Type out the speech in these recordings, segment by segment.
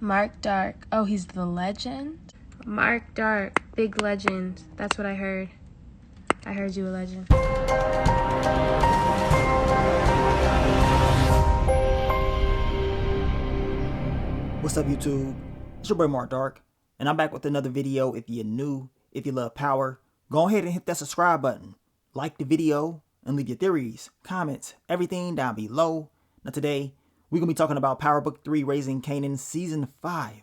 Mark Dark. Oh, he's the legend? Mark Dark, big legend. That's what I heard. I heard you a legend. What's up, YouTube? It's your boy Mark Dark, and I'm back with another video. If you're new, if you love power, go ahead and hit that subscribe button, like the video, and leave your theories, comments, everything down below. Now today, we're going to be talking about Power Book 3, Raising Kanan, Season 5.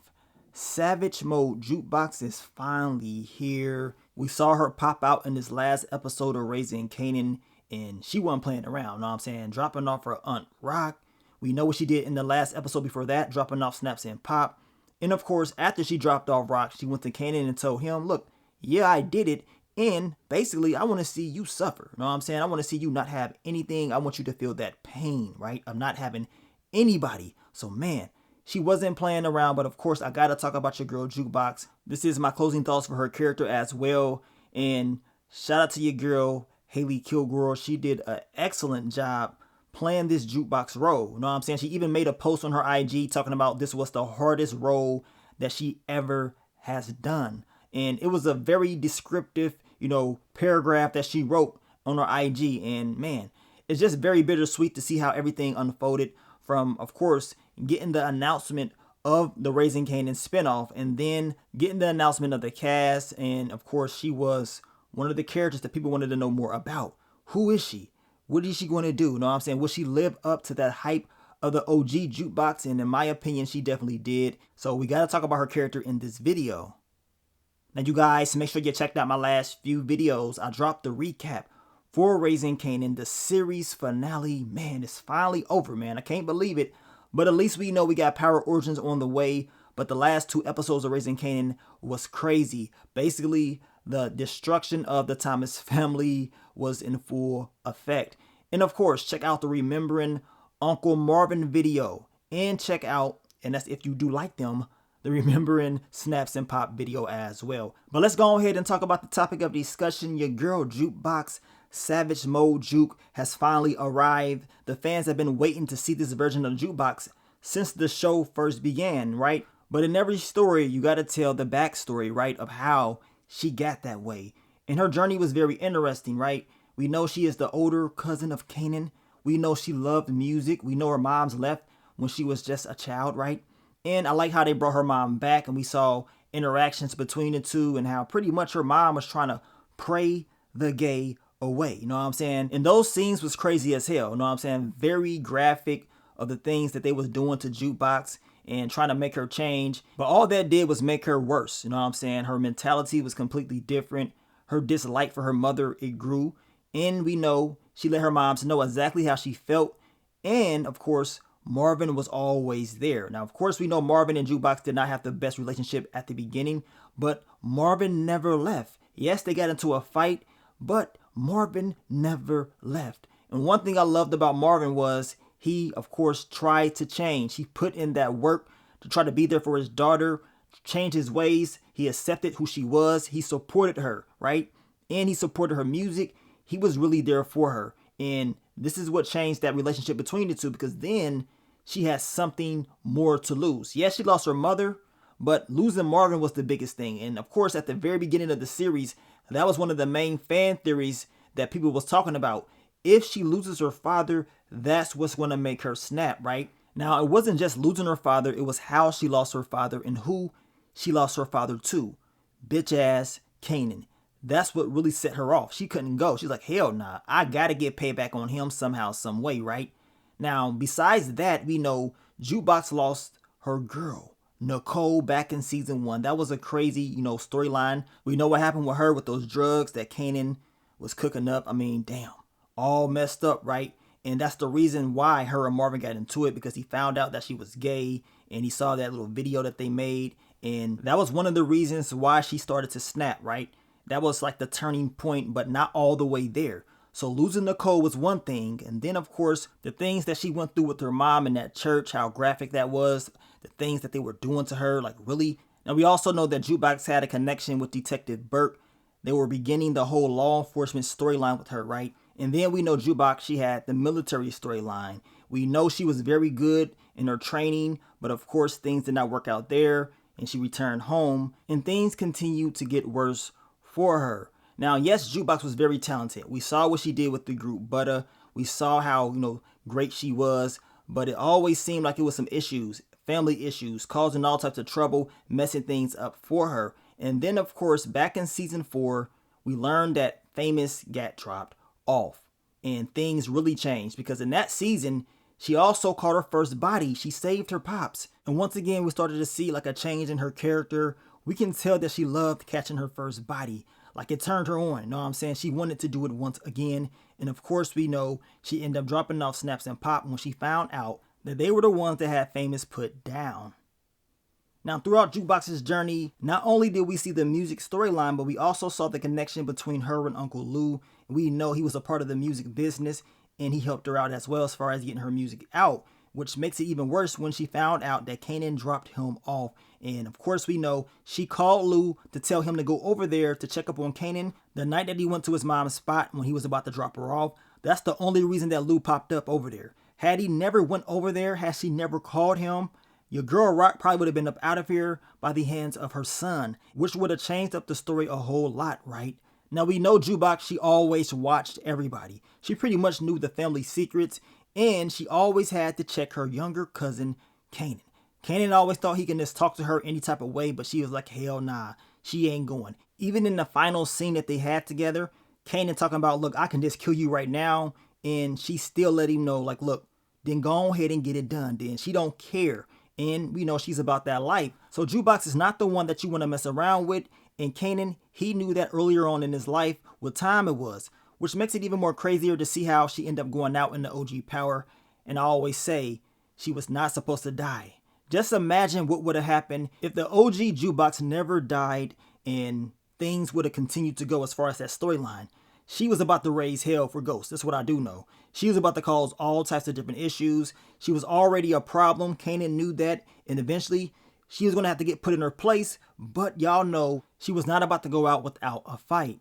Savage Mode Jukebox is finally here. We saw her pop out in this last episode of Raising Kanan, and she wasn't playing around, know what I'm saying? Dropping off her Aunt Rock. We know what she did in the last episode before that, dropping off Snaps and Pop. And of course, after she dropped off Rock, she went to Kanan and told him, look, yeah, I did it. And basically, I want to see you suffer. Know what I'm saying? I want to see you not have anything. I want you to feel that pain, right? Of not having anybody. So man, she wasn't playing around. But of course, I got to talk about your girl Jukebox. This is my closing thoughts for her character as well. And shout out to your girl, Haley Kilgore. She did an excellent job playing this Jukebox role. You know what I'm saying? She even made a post on her IG talking about this was the hardest role that she ever has done. And it was a very descriptive, paragraph that she wrote on her IG. And man, it's just very bittersweet to see how everything unfolded from, of course, getting the announcement of the Raising Kanan spinoff and then getting the announcement of the cast. And of course, she was one of the characters that people wanted to know more about. Who is she? What is she going to do? You know what I'm saying? Will she live up to that hype of the OG Jukebox? And in my opinion, she definitely did. So we got to talk about her character in this video. Now, you guys, make sure you checked out my last few videos. I dropped the recap for Raising Kanan, the series finale. Man, it's finally over, man. I can't believe it. But at least we know we got Power Origins on the way. But the last 2 episodes of Raising Kanan was crazy. Basically, the destruction of the Thomas family was in full effect. And of course, check out the Remembering Uncle Marvin video. And check out, and that's if you do like them, the Remembering Snaps and Pop video as well. But let's go ahead and talk about the topic of discussion. Your girl Jukebox, Savage Mode Juke, has finally arrived. The fans have been waiting to see this version of Jukebox since the show first began, right? But in every story, you got to tell the backstory, right, of how she got that way. And her journey was very interesting, right? We know she is the older cousin of Kanan. We know she loved music. We know her mom's left when she was just a child, right? And I like how they brought her mom back and we saw interactions between the two and how pretty much her mom was trying to pray the gay away. You know what I'm saying? And those scenes was crazy as hell. You know what I'm saying? Very graphic of the things that they was doing to Jukebox and trying to make her change. But all that did was make her worse. You know what I'm saying? Her mentality was completely different. Her dislike for her mother, it grew. And we know she let her moms know exactly how she felt. And of course, Marvin was always there. Now, of course, we know Marvin and Jukebox did not have the best relationship at the beginning, but Marvin never left. Yes, they got into a fight, but Marvin never left. And one thing I loved about Marvin was he, of course, tried to change. He put in that work to try to be there for his daughter, change his ways. He accepted who she was. He supported her, right? And he supported her music. He was really there for her. And this is what changed that relationship between the two, because then she had something more to lose. Yes, she lost her mother, but losing Marvin was the biggest thing. And of course, at the very beginning of the series, that was one of the main fan theories that people was talking about. If she loses her father, that's what's going to make her snap, right? Now, it wasn't just losing her father. It was how she lost her father and who she lost her father to. Bitch ass Kanan. That's what really set her off. She couldn't go. She's like, hell nah. I got to get payback on him somehow, some way, right? Now, besides that, we know Jukebox lost her girl, Nicole, back in season 1. That was a crazy, storyline. We know what happened with her with those drugs that Kanan was cooking up. I mean, damn. All messed up, right? And that's the reason why her and Marvin got into it, because he found out that she was gay and he saw that little video that they made. And that was one of the reasons why she started to snap, right? That was like the turning point, but not all the way there. So losing Nicole was one thing. And then, of course, the things that she went through with her mom in that church, how graphic that was, the things that they were doing to her, like really. Now, we also know that Jukebox had a connection with Detective Burke. They were beginning the whole law enforcement storyline with her, right? And then we know Jukebox, she had the military storyline. We know she was very good in her training, but of course things did not work out there and she returned home and things continued to get worse for her. Now, yes, Jukebox was very talented. We saw what she did with the group Butter. We saw how, great she was, but it always seemed like it was some issues, family issues, causing all types of trouble, messing things up for her. And then, of course, back in season 4, we learned that Famous got dropped off and things really changed because in that season, she also caught her first body. She saved her pops. And once again, we started to see like a change in her character. We can tell that she loved catching her first body. Like it turned her on, you know what I'm saying? She wanted to do it once again. And of course, we know she ended up dropping off Snaps and Pop when she found out that they were the ones that had Famous put down. Now, throughout Jukebox's journey, not only did we see the music storyline, but we also saw the connection between her and Uncle Lou. We know he was a part of the music business and he helped her out as well as far as getting her music out, which makes it even worse when she found out that Kanan dropped him off. And of course, we know she called Lou to tell him to go over there to check up on Kanan the night that he went to his mom's spot when he was about to drop her off. That's the only reason that Lou popped up over there. Had he never went over there, had she never called him, your girl Rock probably would have been up out of here by the hands of her son, which would have changed up the story a whole lot, right? Now, we know Jukebox, she always watched everybody. She pretty much knew the family secrets, and she always had to check her younger cousin, Kanan. Kanan always thought he can just talk to her any type of way, but she was like, hell nah, she ain't going. Even in the final scene that they had together, Kanan talking about, look, I can just kill you right now, and she still let him know, like, look, then go ahead and get it done, then. She don't care. And we know she's about that life. So Jukebox is not the one that you want to mess around with. And Kanan, he knew that earlier on in his life what time it was, which makes it even more crazier to see how she ended up going out in the OG power. And I always say she was not supposed to die. Just imagine what would have happened if the OG Jukebox never died and things would have continued to go as far as that storyline. She was about to raise hell for Ghost. That's what I do know. She was about to cause all types of different issues. She was already a problem. Kanan knew that. And eventually, she was going to have to get put in her place. But y'all know she was not about to go out without a fight.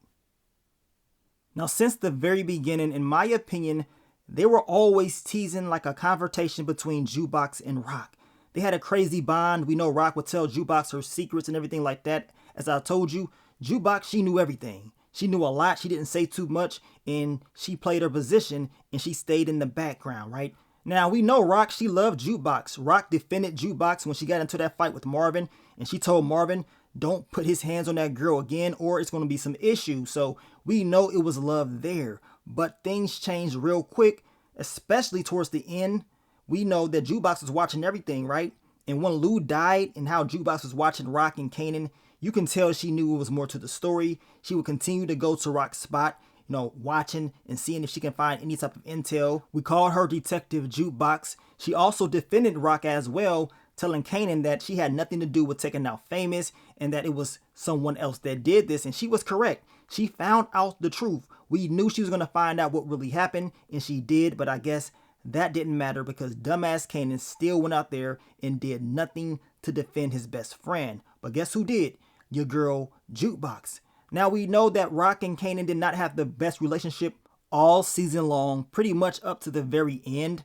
Now, since the very beginning, in my opinion, they were always teasing like a confrontation between Jukebox and Rock. They had a crazy bond. We know Rock would tell Jukebox her secrets and everything like that. As I told you, Jukebox, she knew everything. She knew a lot. She didn't say too much, and she played her position, and she stayed in the background, right? Now, we know Rock, she loved Jukebox. Rock defended Jukebox when she got into that fight with Marvin, and she told Marvin, don't put his hands on that girl again, or it's going to be some issues. So we know it was love there, but things changed real quick, especially towards the end. We know that Jukebox was watching everything, right? And when Lou died and how Jukebox was watching Rock and Kanan, you can tell she knew it was more to the story. She would continue to go to Rock's spot, watching and seeing if she can find any type of intel. We called her Detective Jukebox. She also defended Rock as well, telling Kanan that she had nothing to do with taking out Famous and that it was someone else that did this. And she was correct. She found out the truth. We knew she was going to find out what really happened, and she did, but I guess that didn't matter because dumbass Kanan still went out there and did nothing to defend his best friend. But guess who did? Your girl Jukebox. Now we know that Rock and Kanan did not have the best relationship all season long, pretty much up to the very end.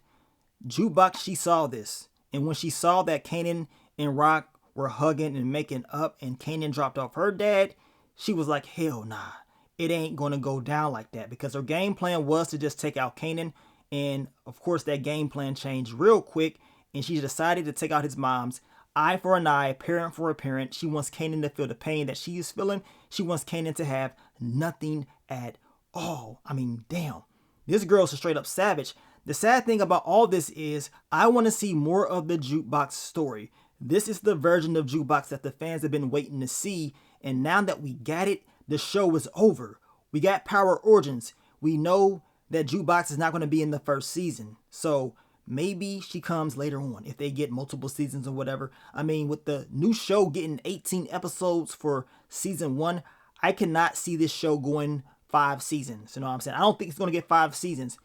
Jukebox, she saw this. And when she saw that Kanan and Rock were hugging and making up and Kanan dropped off her dad, she was like, hell nah, it ain't gonna go down like that, because her game plan was to just take out Kanan. And of course that game plan changed real quick, and she decided to take out his mom's. Eye for an eye, parent for a parent. She wants Kanan to feel the pain that she is feeling. She wants Kanan to have nothing at all. I mean, damn. This girl's a straight up savage. The sad thing about all this is I want to see more of the Jukebox story. This is the version of Jukebox that the fans have been waiting to see. And now that we got it, the show is over. We got Power Origins. We know that Jukebox is not going to be in the first season. So maybe she comes later on if they get multiple seasons or whatever. I mean, with the new show getting 18 episodes for season 1, I cannot see this show going 5 seasons. You know what I'm saying? I don't think it's going to get 5 seasons.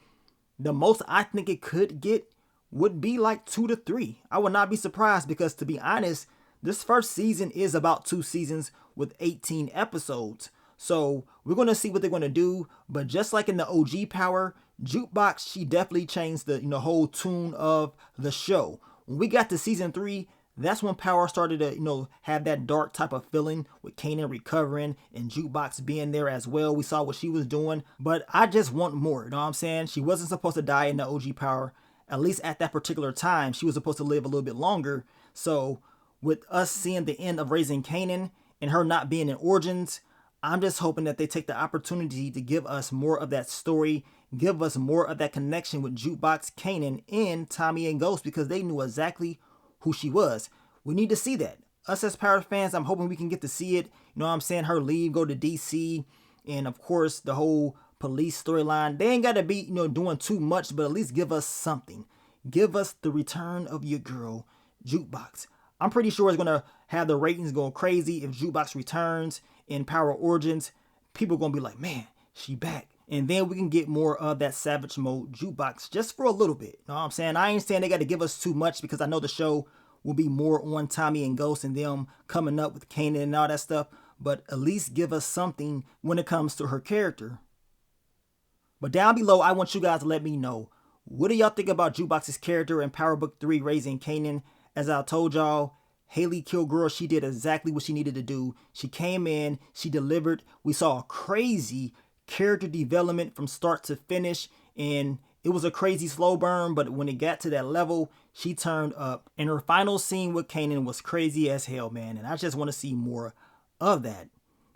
The most I think it could get would be like 2 to 3. I would not be surprised because, to be honest, this first season is about 2 seasons with 18 episodes. So we're going to see what they're going to do. But just like in the OG Power, Jukebox, she definitely changed the whole tune of the show. when we got to season 3, that's when Power started to, have that dark type of feeling with Kanan recovering and Jukebox being there as well. We saw what she was doing, but I just want more, you know what I'm saying? She wasn't supposed to die in the OG Power. At least at that particular time, she was supposed to live a little bit longer. So with us seeing the end of Raising Kanan and her not being in Origins, I'm just hoping that they take the opportunity to give us more of that story, give us more of that connection with Jukebox, Kanan, and Tommy and Ghost, because they knew exactly who she was. We need to see that. Us as Power fans, I'm hoping we can get to see it. You know what I'm saying? Her leave, go to DC, and of course the whole police storyline. They ain't got to be, doing too much, but at least give us something. Give us the return of your girl, Jukebox. I'm pretty sure it's going to have the ratings going crazy if Jukebox returns in Power Origins. People are going to be like, man, she back. And then we can get more of that Savage Mode Jukebox just for a little bit. You know what I'm saying? I ain't saying they got to give us too much, because I know the show will be more on Tommy and Ghost and them coming up with Kanan and all that stuff. But at least give us something when it comes to her character. But down below, I want you guys to let me know, what do y'all think about Jukebox's character in Power Book 3, Raising Kanan? As I told y'all, Haley Kilgore, she did exactly what she needed to do. She came in, she delivered. We saw a crazy character development from start to finish, and it was a crazy slow burn, but when it got to that level, she turned up. And her final scene with Kanan was crazy as hell, man, and I just want to see more of that.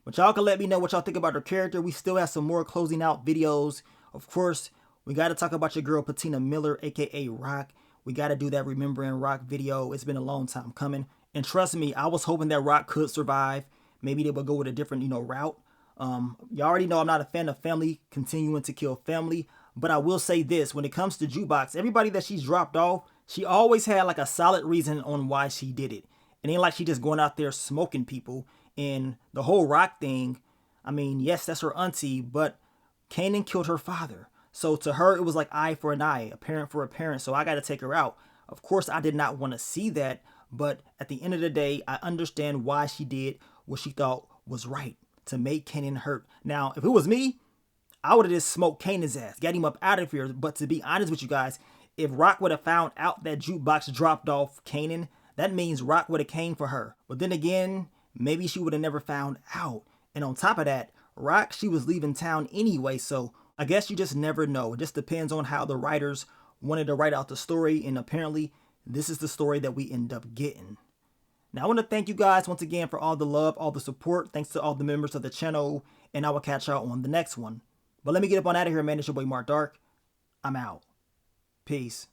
But y'all can let me know what y'all think about her character. We still have some more closing out videos. Of course, we got to talk about your girl Patina Miller, aka Rock. We got to do that Remembering Rock video. It's been a long time coming. And trust me, I was hoping that Rock could survive. Maybe they would go with a different, route. Y'all already know I'm not a fan of family continuing to kill family. But I will say this, when it comes to Jukebox, everybody that she's dropped off, she always had like a solid reason on why she did it. It ain't like she just going out there smoking people. And the whole Rock thing, I mean, yes, that's her auntie, but Kanan killed her father. So to her, it was like eye for an eye, a parent for a parent. So I got to take her out. Of course, I did not want to see that. But at the end of the day, I understand why she did what she thought was right, to make Kanan hurt. Now, if it was me, I would have just smoked Kanan's ass, got him up out of here. But to be honest with you guys, if Rock would have found out that Jukebox dropped off Kanan, that means Rock would have came for her. But then again, maybe she would have never found out. And on top of that, Rock, she was leaving town anyway, so I guess you just never know. It just depends on how the writers wanted to write out the story, and apparently this is the story that we end up getting. Now, I want to thank you guys once again for all the love, all the support. Thanks to all the members of the channel, and I will catch y'all on the next one. But let me get up on out of here, man. It's your boy Mark Dark. I'm out. Peace.